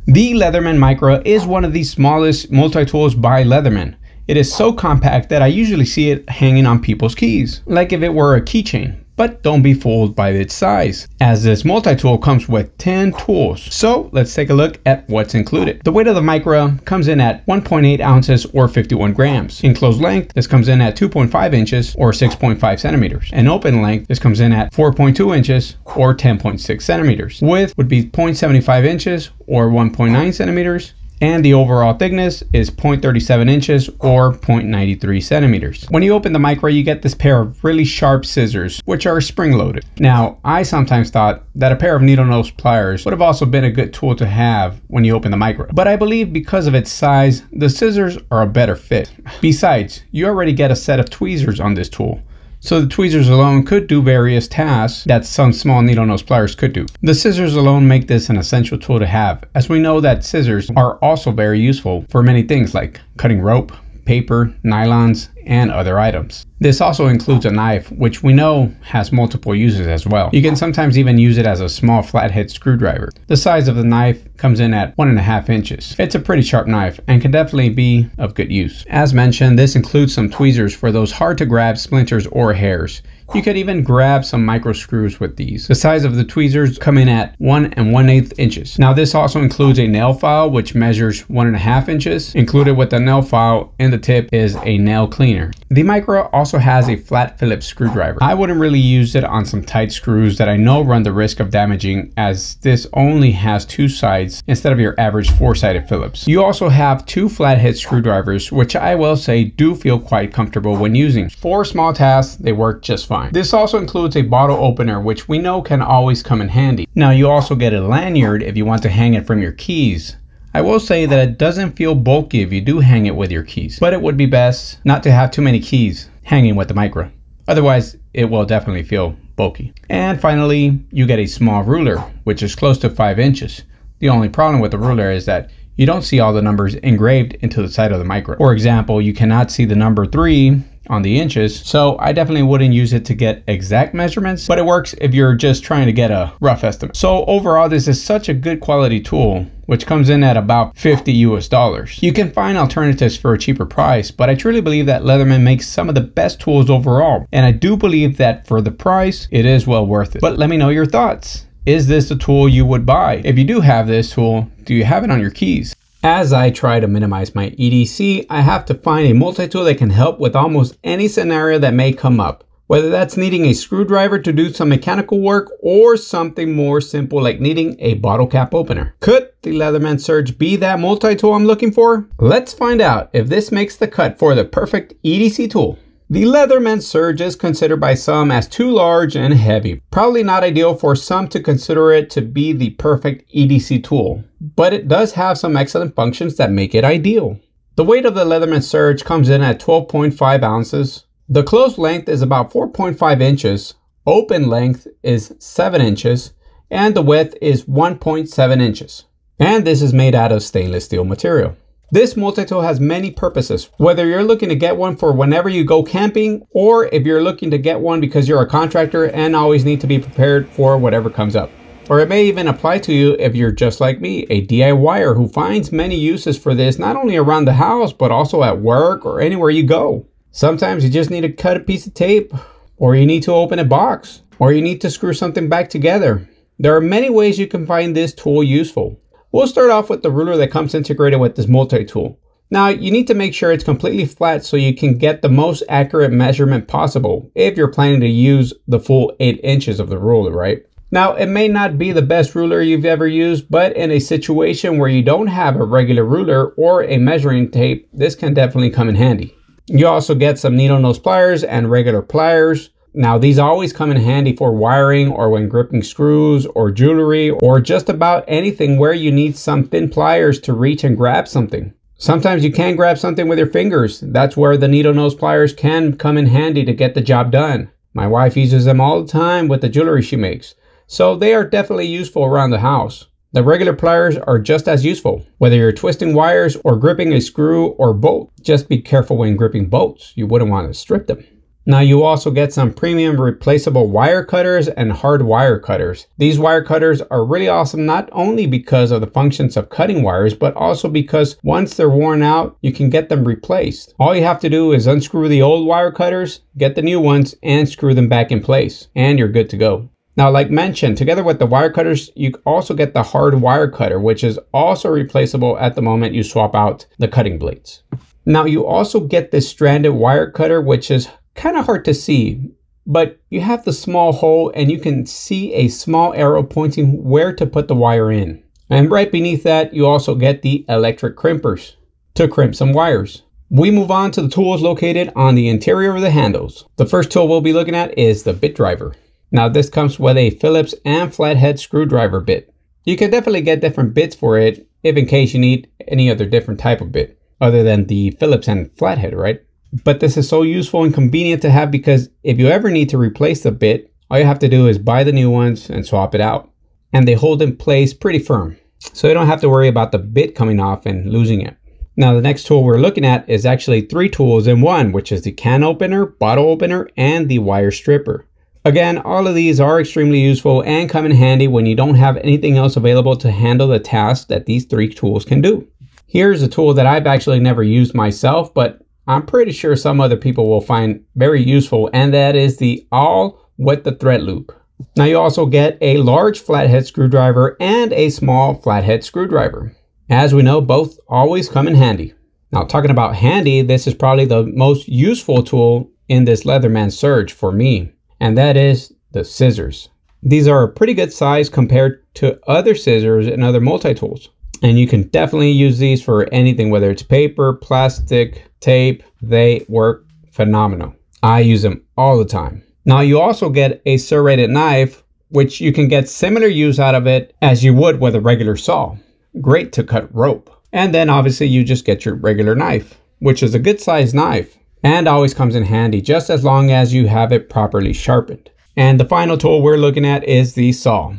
The Leatherman Micro is one of the smallest multi-tools by Leatherman. It is so compact that I usually see it hanging on people's keys, like if it were a keychain. But don't be fooled by its size, as this multi-tool comes with 10 tools. So let's take a look at what's included. The weight of the Micro comes in at 1.8 ounces or 51 grams. Enclosed length, this comes in at 2.5 inches or 6.5 centimeters. And open length, this comes in at 4.2 inches or 10.6 centimeters. Width would be 0.75 inches or 1.9 centimeters. And the overall thickness is 0.37 inches or 0.93 centimeters. When you open the Micro, you get this pair of really sharp scissors, which are spring-loaded. Now, I sometimes thought that a pair of needle nose pliers would have also been a good tool to have when you open the Micro. But I believe because of its size, the scissors are a better fit. Besides, you already get a set of tweezers on this tool. So the tweezers alone could do various tasks that some small needle nose pliers could do. The scissors alone make this an essential tool to have, as we know that scissors are also very useful for many things like cutting rope, paper, nylons, and other items. This also includes a knife, which we know has multiple uses as well. You can sometimes even use it as a small flathead screwdriver. The size of the knife comes in at 1.5 inches. It's a pretty sharp knife and can definitely be of good use. As mentioned, this includes some tweezers for those hard to grab splinters or hairs. You could even grab some micro screws with these. The size of the tweezers come in at 1 1/8 inches. Now this also includes a nail file which measures 1.5 inches. Included with the nail file in the tip is a nail cleaner. The Micro also has a flat Phillips screwdriver. I wouldn't really use it on some tight screws that I know run the risk of damaging, as this only has 2 sides instead of your average 4-sided Phillips. You also have 2 flathead screwdrivers, which I will say do feel quite comfortable when using. For small tasks, they work just fine. This also includes a bottle opener, which we know can always come in handy. Now you also get a lanyard if you want to hang it from your keys. I will say that it doesn't feel bulky if you do hang it with your keys, but it would be best not to have too many keys hanging with the Micro. Otherwise, it will definitely feel bulky. And finally, you get a small ruler, which is close to 5 inches. The only problem with the ruler is that you don't see all the numbers engraved into the side of the Micro. For example, you cannot see the number 3 on the inches, so I definitely wouldn't use it to get exact measurements, but it works if you're just trying to get a rough estimate. So overall, this is such a good quality tool, which comes in at about $50 US. You can find alternatives for a cheaper price, but I truly believe that Leatherman makes some of the best tools overall, and I do believe that for the price, it is well worth it. But let me know your thoughts. Is this a tool you would buy? If you do have this tool, do you have it on your keys? As I try to minimize my EDC, I have to find a multi-tool that can help with almost any scenario that may come up. Whether that's needing a screwdriver to do some mechanical work or something more simple like needing a bottle cap opener. Could the Leatherman Surge be that multi-tool I'm looking for? Let's find out if this makes the cut for the perfect EDC tool. The Leatherman Surge is considered by some as too large and heavy. Probably not ideal for some to consider it to be the perfect EDC tool, but it does have some excellent functions that make it ideal. The weight of the Leatherman Surge comes in at 12.5 ounces. The closed length is about 4.5 inches, open length is 7 inches, and the width is 1.7 inches. And this is made out of stainless steel material. This multi-tool has many purposes, whether you're looking to get one for whenever you go camping, or if you're looking to get one because you're a contractor and always need to be prepared for whatever comes up. Or it may even apply to you if you're just like me, a DIYer who finds many uses for this not only around the house, but also at work or anywhere you go. Sometimes you just need to cut a piece of tape, or you need to open a box, or you need to screw something back together. There are many ways you can find this tool useful. We'll start off with the ruler that comes integrated with this multi-tool. Now, you need to make sure it's completely flat so you can get the most accurate measurement possible if you're planning to use the full 8 inches of the ruler, right? Now, it may not be the best ruler you've ever used, but in a situation where you don't have a regular ruler or a measuring tape, this can definitely come in handy. You also get some needle nose pliers and regular pliers. Now, these always come in handy for wiring or when gripping screws or jewelry or just about anything where you need some thin pliers to reach and grab something. Sometimes you can't grab something with your fingers. That's where the needle nose pliers can come in handy to get the job done. My wife uses them all the time with the jewelry she makes, so they are definitely useful around the house. The regular pliers are just as useful, whether you're twisting wires or gripping a screw or bolt. Just be careful when gripping bolts. You wouldn't want to strip them. Now you also get some premium replaceable wire cutters and hard wire cutters. These wire cutters are really awesome not only because of the functions of cutting wires, but also because once they're worn out, you can get them replaced. All you have to do is unscrew the old wire cutters, get the new ones, and screw them back in place, and you're good to go. Now, like mentioned, together with the wire cutters, you also get the hard wire cutter, which is also replaceable at the moment you swap out the cutting blades. Now you also get this stranded wire cutter, which is kind of hard to see, but you have the small hole and you can see a small arrow pointing where to put the wire in. And right beneath that, you also get the electric crimpers to crimp some wires. We move on to the tools located on the interior of the handles. The first tool we'll be looking at is the bit driver. Now this comes with a Phillips and flathead screwdriver bit. You can definitely get different bits for it if in case you need any other different type of bit other than the Phillips and flathead, right? But this is so useful and convenient to have because if you ever need to replace the bit, all you have to do is buy the new ones and swap it out. And they hold in place pretty firm, so you don't have to worry about the bit coming off and losing it. Now the next tool we're looking at is actually 3 tools in one, which is the can opener, bottle opener, and the wire stripper. Again, all of these are extremely useful and come in handy when you don't have anything else available to handle the task that these 3 tools can do. Here's a tool that I've actually never used myself, but I'm pretty sure some other people will find very useful, and that is the awl with the thread loop. Now you also get a large flathead screwdriver and a small flathead screwdriver. As we know, both always come in handy. Now talking about handy, this is probably the most useful tool in this Leatherman Surge for me, and that is the scissors. These are a pretty good size compared to other scissors and other multi-tools. And you can definitely use these for anything, whether it's paper, plastic, tape. They work phenomenal. I use them all the time. Now you also get a serrated knife, which you can get similar use out of it as you would with a regular saw. Great to cut rope. And then obviously you just get your regular knife, which is a good sized knife and always comes in handy just as long as you have it properly sharpened. And the final tool we're looking at is the saw,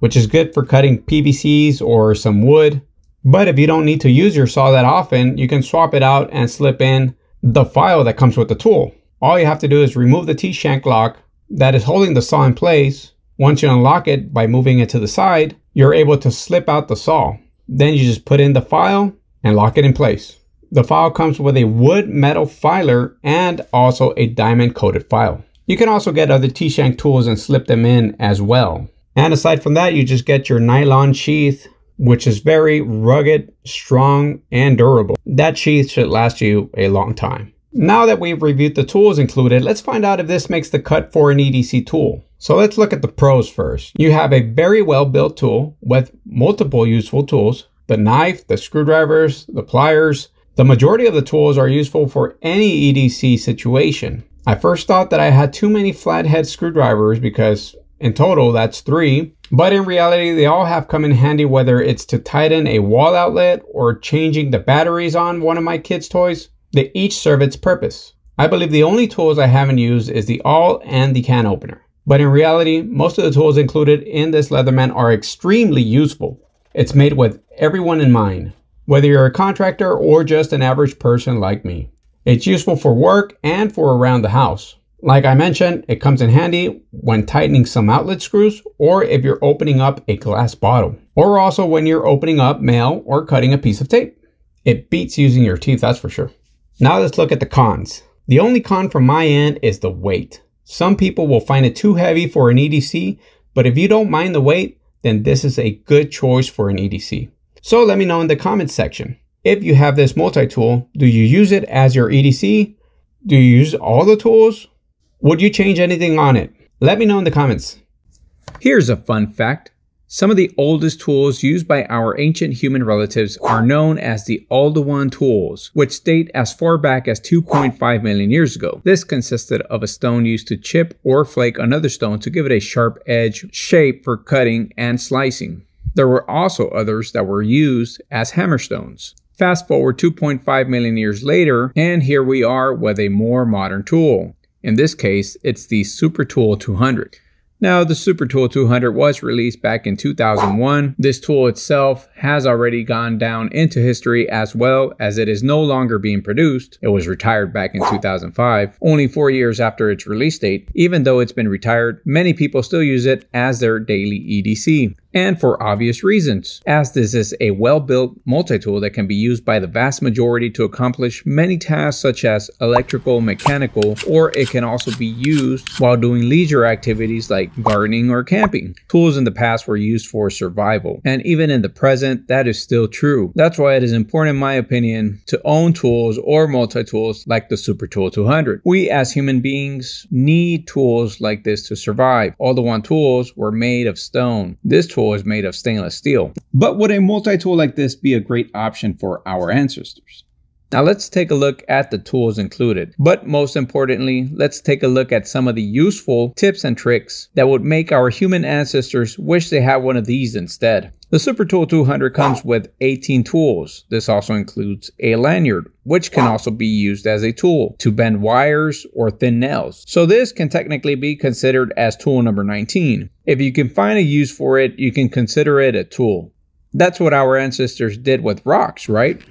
which is good for cutting PVCs or some wood. But if you don't need to use your saw that often, you can swap it out and slip in the file that comes with the tool. All you have to do is remove the T-shank lock that is holding the saw in place. Once you unlock it by moving it to the side, you're able to slip out the saw. Then you just put in the file and lock it in place. The file comes with a wood metal filer and also a diamond coated file. You can also get other T-shank tools and slip them in as well. And aside from that, you just get your nylon sheath, which is very rugged, strong, and durable. That sheath should last you a long time. Now that we've reviewed the tools included, let's find out if this makes the cut for an EDC tool. So let's look at the pros first. You have a very well built tool with multiple useful tools. The knife, the screwdrivers, the pliers. The majority of the tools are useful for any EDC situation. I first thought that I had too many flathead screwdrivers because in total that's 3. But in reality, they all have come in handy, whether it's to tighten a wall outlet or changing the batteries on one of my kids' toys. They each serve its purpose. I believe the only tools I haven't used is the awl and the can opener. But in reality, most of the tools included in this Leatherman are extremely useful. It's made with everyone in mind, whether you're a contractor or just an average person like me. It's useful for work and for around the house. Like I mentioned, it comes in handy when tightening some outlet screws or if you're opening up a glass bottle, or also when you're opening up mail or cutting a piece of tape. It beats using your teeth, that's for sure. Now let's look at the cons. The only con from my end is the weight. Some people will find it too heavy for an EDC, but if you don't mind the weight, then this is a good choice for an EDC. So let me know in the comments section. If you have this multi-tool, do you use it as your EDC? Do you use all the tools? Would you change anything on it? Let me know in the comments. Here's a fun fact. Some of the oldest tools used by our ancient human relatives are known as the Aldewan tools, which date as far back as 2.5 million years ago. This consisted of a stone used to chip or flake another stone to give it a sharp edge shape for cutting and slicing. There were also others that were used as hammerstones. Fast forward 2.5 million years later, and here we are with a more modern tool. In this case, it's the Super Tool 200. Now, the Super Tool 200 was released back in 2001. This tool itself has already gone down into history, as well as it is no longer being produced. It was retired back in 2005, only 4 years after its release date. Even though it's been retired, many people still use it as their daily EDC. And for obvious reasons, as this is a well-built multi-tool that can be used by the vast majority to accomplish many tasks such as electrical, mechanical, or it can also be used while doing leisure activities like gardening or camping. Tools in the past were used for survival, and even in the present, that is still true. That's why it is important, in my opinion, to own tools or multi-tools like the Super Tool 200. We as human beings need tools like this to survive. All the one tools were made of stone. This tool is made of stainless steel. But would a multi-tool like this be a great option for our ancestors? Now let's take a look at the tools included. But most importantly, let's take a look at some of the useful tips and tricks that would make our human ancestors wish they had one of these instead. The Super Tool 200 comes with 18 tools. This also includes a lanyard, which can also be used as a tool to bend wires or thin nails. So this can technically be considered as tool number 19. If you can find a use for it, you can consider it a tool. That's what our ancestors did with rocks, right?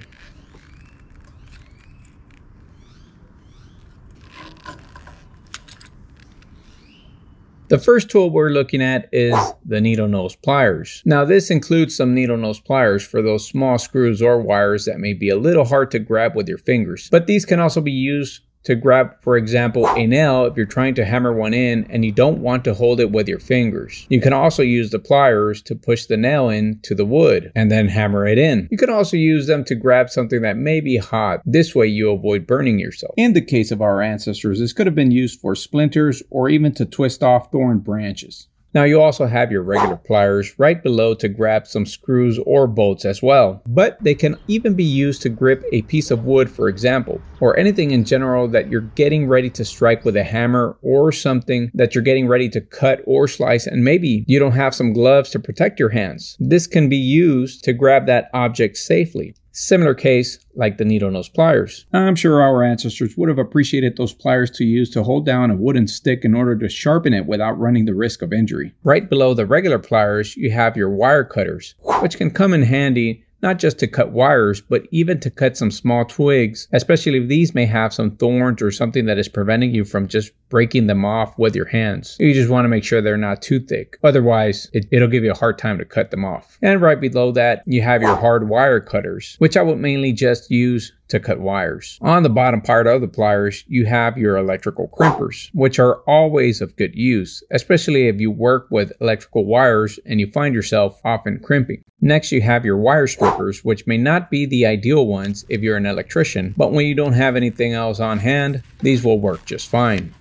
The first tool we're looking at is the needle nose pliers. Now this includes some needle nose pliers for those small screws or wires that may be a little hard to grab with your fingers. But these can also be used to grab, for example, a nail if you're trying to hammer one in and you don't want to hold it with your fingers. You can also use the pliers to push the nail into the wood and then hammer it in. You can also use them to grab something that may be hot. This way you avoid burning yourself. In the case of our ancestors, this could have been used for splinters or even to twist off thorn branches. Now you also have your regular pliers right below to grab some screws or bolts as well. But they can even be used to grip a piece of wood, for example, or anything in general that you're getting ready to strike with a hammer, or something that you're getting ready to cut or slice and maybe you don't have some gloves to protect your hands. This can be used to grab that object safely. Similar case like the needle nose pliers. I'm sure our ancestors would have appreciated those pliers to use to hold down a wooden stick in order to sharpen it without running the risk of injury. Right below the regular pliers, you have your wire cutters, which can come in handy not just to cut wires, but even to cut some small twigs, especially if these may have some thorns or something that is preventing you from just breaking them off with your hands. You just want to make sure they're not too thick. Otherwise, it'll give you a hard time to cut them off. And right below that, you have your hard wire cutters, which I would mainly just use to cut wires. On the bottom part of the pliers, you have your electrical crimpers, which are always of good use, especially if you work with electrical wires and you find yourself often crimping. Next, you have your wire strippers, which may not be the ideal ones if you're an electrician, but when you don't have anything else on hand, these will work just fine.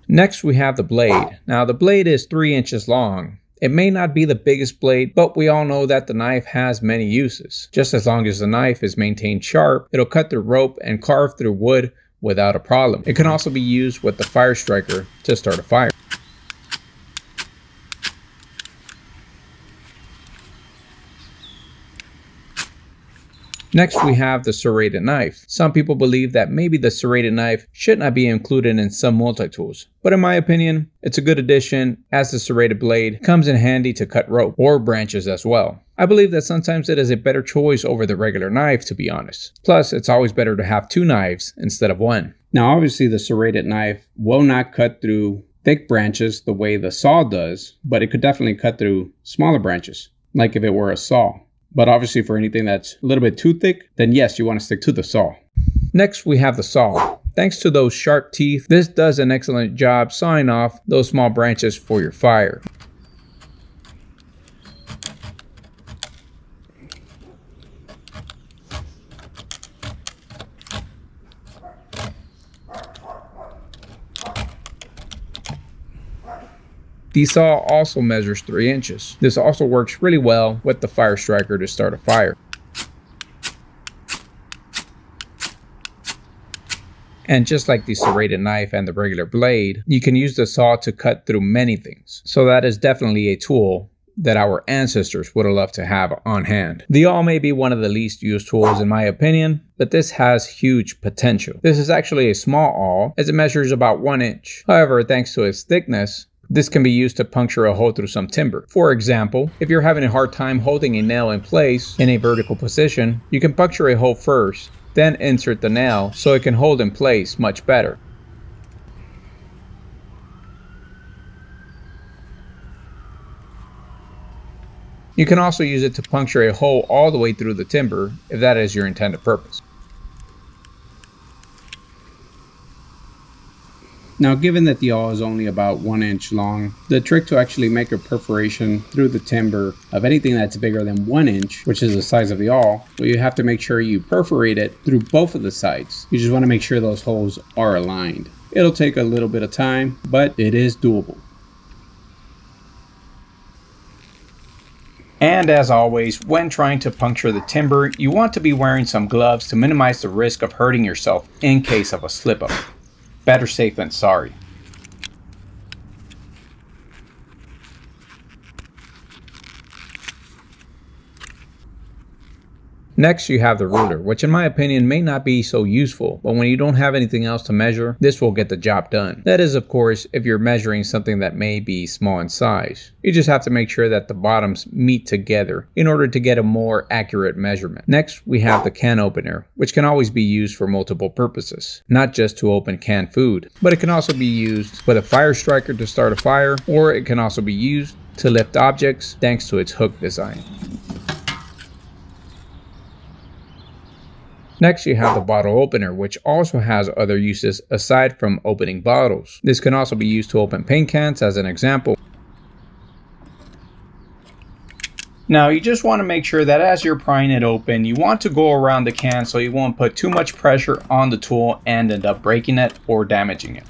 Next, we have the blade. Now, the blade is 3 inches long. It may not be the biggest blade, but we all know that the knife has many uses. Just as long as the knife is maintained sharp, it'll cut through rope and carve through wood without a problem. It can also be used with the fire striker to start a fire. Next, we have the serrated knife. Some people believe that maybe the serrated knife should not be included in some multi-tools, but in my opinion, it's a good addition as the serrated blade comes in handy to cut rope or branches as well. I believe that sometimes it is a better choice over the regular knife, to be honest. Plus, it's always better to have 2 knives instead of 1. Now, obviously the serrated knife will not cut through thick branches the way the saw does, but it could definitely cut through smaller branches, like if it were a saw. But obviously for anything that's a little bit too thick, then yes, you want to stick to the saw. Next, we have the saw. Thanks to those sharp teeth, this does an excellent job sawing off those small branches for your fire. The saw also measures 3 inches. This also works really well with the fire striker to start a fire. And just like the serrated knife and the regular blade, you can use the saw to cut through many things. So that is definitely a tool that our ancestors would have loved to have on hand. The awl may be one of the least used tools in my opinion, but this has huge potential. This is actually a small awl as it measures about 1 inch. However, thanks to its thickness, this can be used to puncture a hole through some timber. For example, if you're having a hard time holding a nail in place in a vertical position, you can puncture a hole first, then insert the nail so it can hold in place much better. You can also use it to puncture a hole all the way through the timber if that is your intended purpose. Now, given that the awl is only about 1 inch long, the trick to actually make a perforation through the timber of anything that's bigger than 1 inch, which is the size of the awl, well, you have to make sure you perforate it through both of the sides. You just want to make sure those holes are aligned. It'll take a little bit of time, but it is doable. And as always, when trying to puncture the timber, you want to be wearing some gloves to minimize the risk of hurting yourself in case of a slip-up. Better safe than sorry. Next, you have the ruler, which in my opinion may not be so useful, but when you don't have anything else to measure, this will get the job done. That is, of course, if you're measuring something that may be small in size. You just have to make sure that the bottoms meet together in order to get a more accurate measurement. Next, we have the can opener, which can always be used for multiple purposes, not just to open canned food, but it can also be used with a fire striker to start a fire, or it can also be used to lift objects thanks to its hook design. Next, you have the bottle opener, which also has other uses aside from opening bottles. This can also be used to open paint cans as an example. Now, you just want to make sure that as you're prying it open, you want to go around the can so you won't put too much pressure on the tool and end up breaking it or damaging it.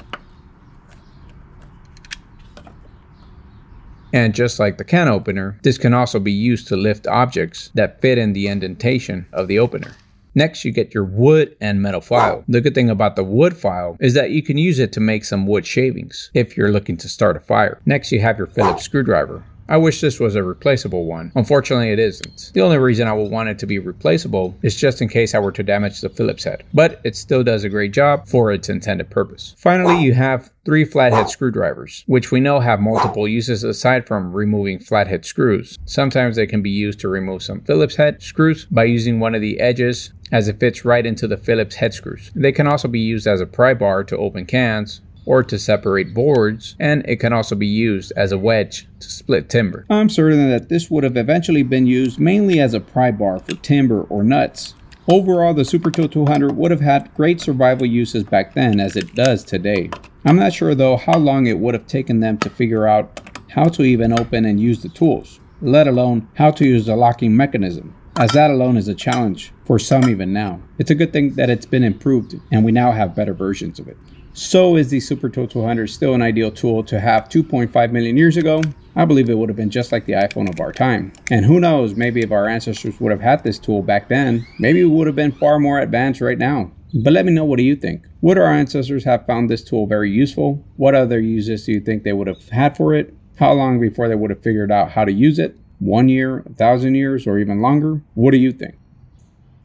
And just like the can opener, this can also be used to lift objects that fit in the indentation of the opener. Next, you get your wood and metal file. The good thing about the wood file is that you can use it to make some wood shavings if you're looking to start a fire. Next, you have your Phillips screwdriver. I wish this was a replaceable one. Unfortunately, it isn't. The only reason I would want it to be replaceable is just in case I were to damage the Phillips head, but it still does a great job for its intended purpose. Finally, you have 3 flathead screwdrivers, which we know have multiple uses aside from removing flathead screws. Sometimes they can be used to remove some Phillips head screws by using one of the edges as it fits right into the Phillips head screws. They can also be used as a pry bar to open cans or to separate boards, and it can also be used as a wedge to split timber. I'm certain that this would have eventually been used mainly as a pry bar for timber or nuts. Overall, the Super Tool 200 would have had great survival uses back then as it does today. I'm not sure though how long it would have taken them to figure out how to even open and use the tools, let alone how to use the locking mechanism, as that alone is a challenge for some even now. It's a good thing that it's been improved and we now have better versions of it. So is the Super Tool 200 still an ideal tool to have 2.5 million years ago? I believe it would have been just like the iPhone of our time. And who knows, maybe if our ancestors would have had this tool back then, maybe we would have been far more advanced right now. But let me know, what do you think? Would our ancestors have found this tool very useful? What other uses do you think they would have had for it? How long before they would have figured out how to use it? 1 year, 1,000 years, or even longer? What do you think?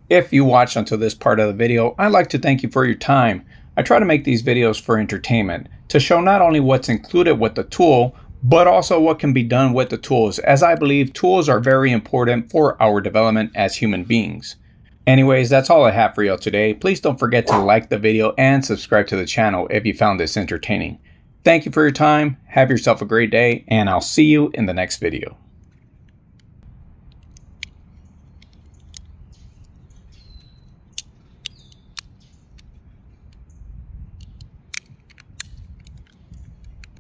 If you watched until this part of the video, I'd like to thank you for your time. I try to make these videos for entertainment, to show not only what's included with the tool, but also what can be done with the tools, as I believe tools are very important for our development as human beings. Anyways, that's all I have for y'all today. Please don't forget to like the video and subscribe to the channel if you found this entertaining. Thank you for your time, have yourself a great day, and I'll see you in the next video.